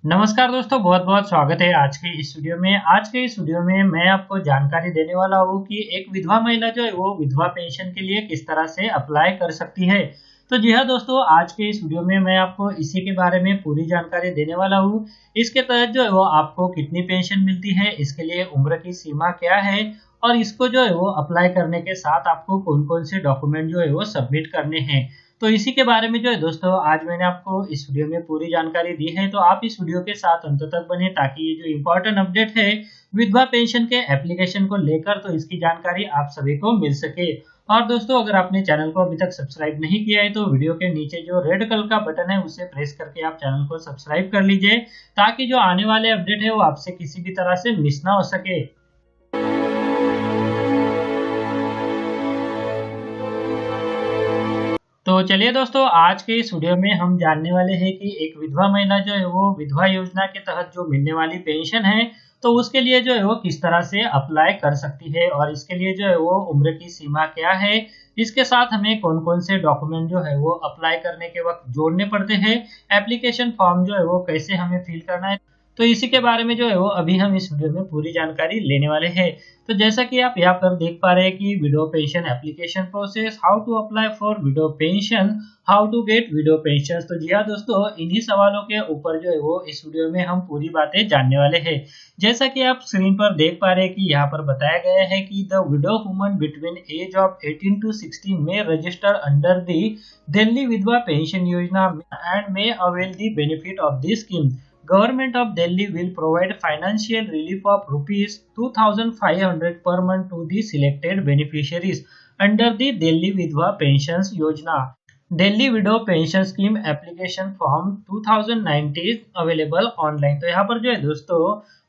नमस्कार दोस्तों, बहुत बहुत स्वागत है आज के इस वीडियो में। आज के इस वीडियो में मैं आपको जानकारी देने वाला हूँ कि एक विधवा महिला जो है वो विधवा पेंशन के लिए किस तरह से अप्लाई कर सकती है। तो जी हाँ दोस्तों, आज के इस वीडियो में मैं आपको इसी के बारे में पूरी जानकारी देने वाला हूँ। इसके तहत जो है वो आपको कितनी पेंशन मिलती है, इसके लिए उम्र की सीमा क्या है और इसको जो है वो अप्लाई करने के साथ आपको कौन कौन से डॉक्यूमेंट जो है वो सबमिट करने हैं। तो इसी के बारे में जो है दोस्तों आज मैंने आपको इस वीडियो में पूरी जानकारी दी है। तो आप इस वीडियो के साथ अंत तक बने ताकि ये जो इम्पोर्टेंट अपडेट है विधवा पेंशन के एप्लीकेशन को लेकर, तो इसकी जानकारी आप सभी को मिल सके। और दोस्तों, अगर आपने चैनल को अभी तक सब्सक्राइब नहीं किया है तो वीडियो के नीचे जो रेड कलर का बटन है उसे प्रेस करके आप चैनल को सब्सक्राइब कर लीजिए, ताकि जो आने वाले अपडेट है वो आपसे किसी भी तरह से मिस ना हो सके। तो चलिए दोस्तों, आज के इस वीडियो में हम जानने वाले हैं कि एक विधवा महिला जो है वो विधवा योजना के तहत जो मिलने वाली पेंशन है, तो उसके लिए जो है वो किस तरह से अप्लाई कर सकती है और इसके लिए जो है वो उम्र की सीमा क्या है। इसके साथ हमें कौन कौन से डॉक्यूमेंट जो है वो अप्लाई करने के वक्त जोड़ने पड़ते हैं, एप्लीकेशन फॉर्म जो है वो कैसे हमें फिल करना है। तो इसी के बारे में जो है वो अभी हम इस वीडियो में पूरी जानकारी लेने वाले हैं। तो जैसा कि आप यहाँ पर देख पा रहे हैं कि widow pension application process, how to apply for widow pension, how to get widow pension. तो जी हाँ दोस्तों, इन्हीं सवालों के ऊपर जो है वो इस वीडियो में हम पूरी बातें जानने वाले हैं। जैसा कि आप स्क्रीन पर देख पा रहे हैं कि यहाँ पर बताया गया है कि the widow woman between age of 18 to 60 में रजिस्टर अंडर दी दिल्ली विधवा पेंशन योजना and may avail the benefit of this scheme. Government of Delhi will provide financial relief of rupees 2,500 per month to the selected beneficiaries under the Delhi Vidwa Pensions Yojana. Delhi window pension scheme application form 2019 available online. तो यहाँ पर जो है दोस्तों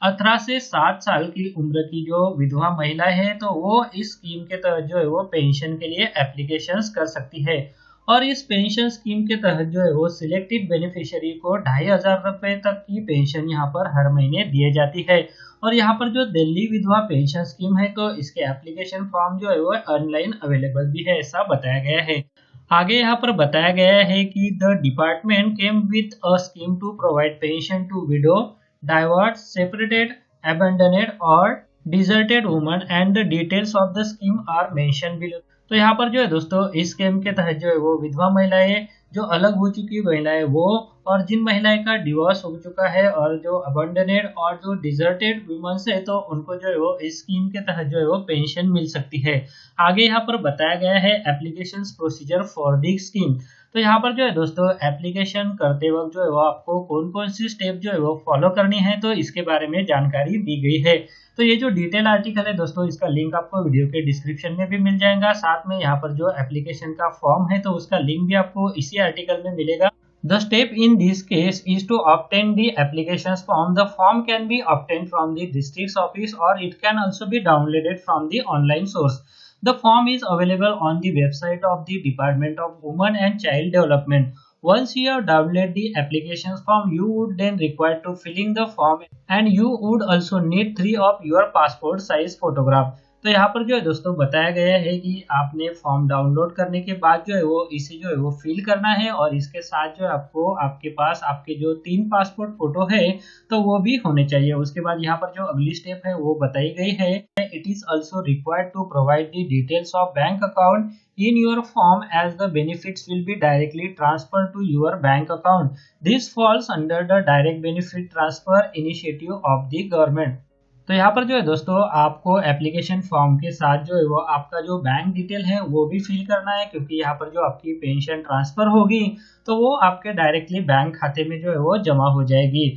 18 से 7 साल की उम्र की जो विधवा महिला है तो वो इस स्कीम के तहत जो है वो पेंशन के लिए एप्लीकेशन कर सकती है। और इस पेंशन स्कीम के तहत जो है वो सिलेक्टेड बेनिफिशियरी को 2,500 रुपए तक की पेंशन यहाँ पर हर महीने दिए जाती है। और यहाँ पर जो दिल्ली विधवा पेंशन स्कीम है तो इसके एप्लीकेशन फॉर्म जो है वो ऑनलाइन अवेलेबल भी है, ऐसा बताया गया है। आगे यहाँ पर बताया गया है कि the department came with a scheme to provide pension to widow, divorce, separated, abandoned और deserted woman and the details of the scheme are mention below. तो यहाँ पर जो है दोस्तों इस स्कीम के तहत जो है वो विधवा महिलाएं, जो अलग हो चुकी महिलाएं वो, और जिन महिलाएं का डिवोर्स हो चुका है और जो अबंडनेड और जो डिजर्टेड वुमेन्स है तो उनको जो है वो इस स्कीम के तहत जो है वो पेंशन मिल सकती है। आगे यहाँ पर बताया गया है application procedure for the scheme. तो यहाँ पर जो है दोस्तों एप्लीकेशन करते वक्त जो है वो आपको कौन कौन सी स्टेप जो है वो फॉलो करनी है, तो इसके बारे में जानकारी दी गई है। तो ये जो डिटेल आर्टिकल है दोस्तों, इसका लिंक आपको वीडियो के डिस्क्रिप्शन में भी मिल जाएगा। साथ में यहाँ पर जो एप्लीकेशन का फॉर्म है तो उसका लिंक भी आपको इसी आर्टिकल में मिलेगा। The step in this case is to obtain the applications form. The form can be obtained from the district's office or it can also be downloaded from the online source. The form is available on the website of the Department of Women and Child Development. Once you have downloaded the applications form, you would then require to fill in the form and you would also need 3 of your passport size photograph. तो यहाँ पर जो है दोस्तों बताया गया है कि आपने फॉर्म डाउनलोड करने के बाद जो है वो इसे जो है वो फिल करना है और इसके साथ जो है आपको आपके पास आपके जो 3 पासपोर्ट फोटो है तो वो भी होने चाहिए। उसके बाद यहाँ पर जो अगली स्टेप है वो बताई गई है, it is also required to provide the details of bank account in your form as the benefits will be directly transferred to your bank account. This falls under the direct benefit transfer initiative of the government. तो यहाँ पर जो है दोस्तों आपको application form के साथ जो है वो आपका जो बैंक डिटेल है वो भी फिल करना है, क्योंकि यहाँ पर जो आपकी पेंशन ट्रांसफर होगी तो वो आपके डायरेक्टली बैंक खाते में जो है वो जमा हो जाएगी।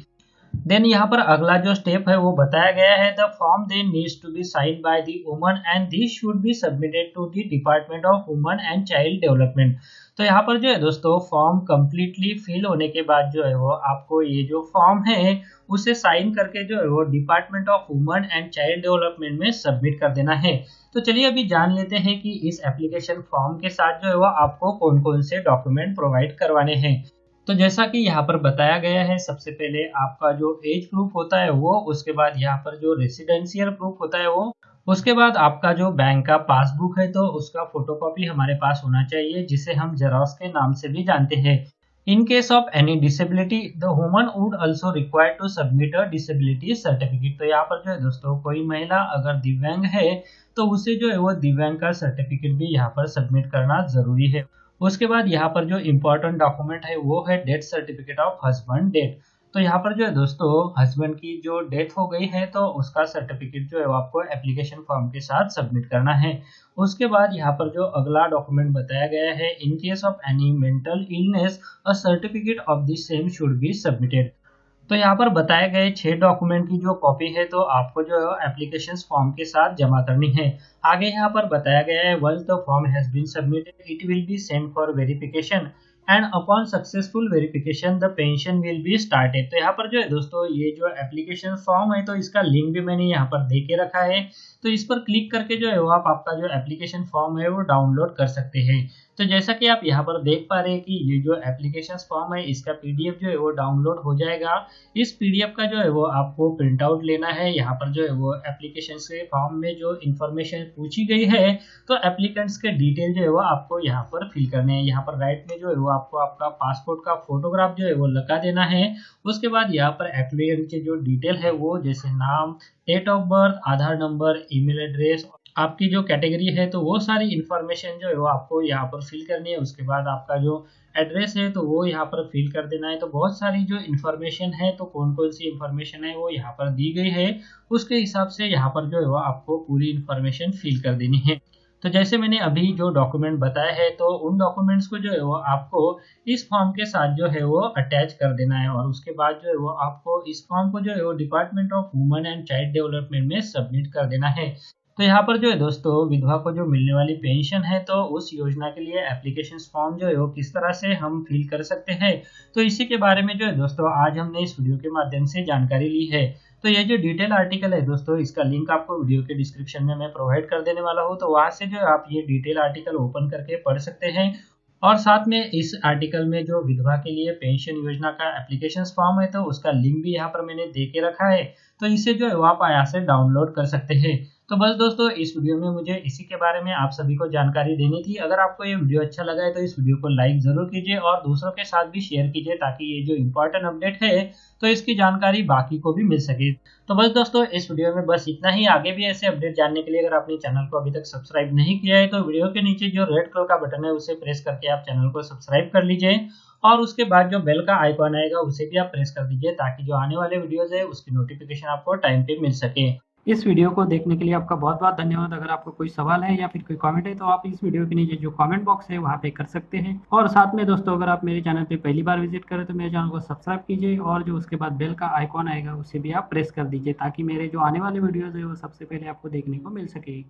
देन यहाँ पर अगला जो स्टेप है वो बताया गया है, the form then needs to be signed by the woman and this should be submitted to the department of woman and child development. तो यहाँ पर जो है दोस्तों फॉर्म कंप्लीटली फिल होने के बाद जो है वो आपको ये जो फॉर्म है उसे साइन करके जो है वो department of woman and child development में सबमिट कर देना है। तो चलिए अभी जान लेते हैं कि इस एप्लीकेशन फॉर्म के साथ जो है वो आपको कौन कौन से डॉक्यूमेंट प्रोवाइड करवाने हैं। तो जैसा कि यहाँ पर बताया गया है, सबसे पहले आपका जो एज प्रूफ होता है वो, उसके बाद यहाँ पर जो रेसिडेंशियल प्रूफ होता है वो, उसके बाद आपका जो बैंक का पासबुक है तो उसका फोटोकॉपी हमारे पास होना चाहिए, जिसे हम जेरॉक्स के नाम से भी जानते हैं। In case of any disability, the woman would also require to submit a disability certificate। तो यहाँ पर जो है दोस्तों कोई महिला अगर दिव्यांग है तो उसे जो है वो दिव्यांग का सर्टिफिकेट भी यहाँ पर सबमिट करना जरूरी है। उसके बाद यहाँ पर जो इम्पोर्टेंट डॉक्यूमेंट है वो है death certificate of husband death. तो यहाँ पर जो है दोस्तों हस्बैंड की जो डेथ हो गई है तो उसका सर्टिफिकेट जो है वो आपको एप्लीकेशन फॉर्म के साथ सबमिट करना है। उसके बाद यहाँ पर जो अगला डॉक्यूमेंट बताया गया है, in case of any mental illness a certificate of the same should be submitted. तो यहाँ पर बताए गए 6 डॉक्यूमेंट की जो कॉपी है तो आपको जो है एप्लीकेशन फॉर्म के साथ जमा करनी है। आगे यहाँ पर बताया गया है, once the form has been submitted it will be sent for verification and upon successful verification the pension will be started. तो यहाँ पर जो है दोस्तों ये जो एप्लीकेशन फॉर्म है तो इसका लिंक भी मैंने यहाँ पर दे के रखा है। तो इस पर क्लिक करके जो है वो आप आपका जो एप्लीकेशन फॉर्म है वो डाउनलोड कर सकते हैं। तो जैसा कि आप यहाँ पर देख पा रहे हैं कि ये जो एप्लीकेशन फॉर्म है इसका पीडीएफ जो है वो डाउनलोड हो जाएगा। इस पीडीएफ का जो है वो आपको प्रिंट आउट लेना है। यहाँ पर जो है वो एप्लीकेशन के फॉर्म में जो इन्फॉर्मेशन पूछी गई है तो एप्लीकेंट्स के डिटेल जो है वो आपको यहाँ पर फिल करने हैं। यहाँ पर राइट में जो है वो आपको आपका पासपोर्ट का फोटोग्राफ जो है वो लगा देना है। उसके बाद यहाँ पर एप्लीकेंट के जो डिटेल है वो जैसे नाम, date of birth, Aadhaar number, email address, आपकी जो कैटेगरी है तो वो सारी इन्फॉर्मेशन जो है वो आपको यहाँ पर फिल करनी है। उसके बाद आपका जो एड्रेस है तो वो यहाँ पर फिल कर देना है। तो बहुत सारी जो इन्फॉर्मेशन है तो कौन कौन सी इन्फॉर्मेशन है वो यहाँ पर दी गई है, उसके हिसाब से यहाँ पर जो है वो आपको पूरी इन्फॉर्मेशन फिल कर देनी है। तो जैसे मैंने अभी जो डॉक्यूमेंट बताया है तो उन डॉक्यूमेंट्स को जो है वो आपको इस फॉर्म के साथ जो है वो अटैच कर देना है और उसके बाद जो है वो आपको इस फॉर्म को जो है वो department of women and child development में सबमिट कर देना है। तो यहाँ पर जो है दोस्तों विधवा को जो मिलने वाली पेंशन है तो उस योजना के लिए एप्लीकेशन फॉर्म जो है वो किस तरह से हम फिल कर सकते हैं तो इसी के बारे में जो है दोस्तों आज हमने इस वीडियो के माध्यम से जानकारी ली है। तो ये जो डिटेल आर्टिकल है दोस्तों इसका लिंक आपको वीडियो के डिस्क्रिप्शन में मैं प्रोवाइड कर देने वाला हूँ। तो वहां से जो है आप ये डिटेल आर्टिकल ओपन करके पढ़ सकते हैं और साथ में इस आर्टिकल में जो विधवा के लिए पेंशन योजना का एप्लीकेशन फॉर्म है तो उसका लिंक भी यहाँ पर मैंने दे के रखा है। तो इसे जो है आप यहाँ से डाउनलोड कर सकते हैं। तो बस दोस्तों इस वीडियो में मुझे इसी के बारे में आप सभी को जानकारी देनी थी। अगर आपको ये वीडियो अच्छा लगा है तो इस वीडियो को लाइक जरूर कीजिए और दूसरों के साथ भी शेयर कीजिए ताकि ये जो इम्पोर्टेंट अपडेट है तो इसकी जानकारी बाकी को भी मिल सके। तो बस दोस्तों इस वीडियो में बस इतना ही। आगे भी ऐसे अपडेट जानने के लिए अगर आपने चैनल को अभी तक सब्सक्राइब नहीं किया है तो वीडियो के नीचे जो रेड कलर का बटन है उसे प्रेस करके आप चैनल को सब्सक्राइब कर लीजिए और उसके बाद जो बेल का आइकॉन आएगा उसे भी आप प्रेस कर दीजिए ताकि जो आने वाले वीडियोस है उसकी नोटिफिकेशन आपको टाइम पे मिल सके। इस वीडियो को देखने के लिए आपका बहुत बहुत धन्यवाद। अगर आपको कोई सवाल है या फिर कोई कमेंट है तो आप इस वीडियो के नीचे जो कमेंट बॉक्स है वहाँ पे कर सकते हैं। और साथ में दोस्तों अगर आप मेरे चैनल पे पहली बार विजिट करें तो मेरे चैनल को सब्सक्राइब कीजिए और जो उसके बाद बेल का आइकॉन आएगा उसे भी आप प्रेस कर दीजिए ताकि मेरे जो आने वाले वीडियोज़ है वो सबसे पहले आपको देखने को मिल सके।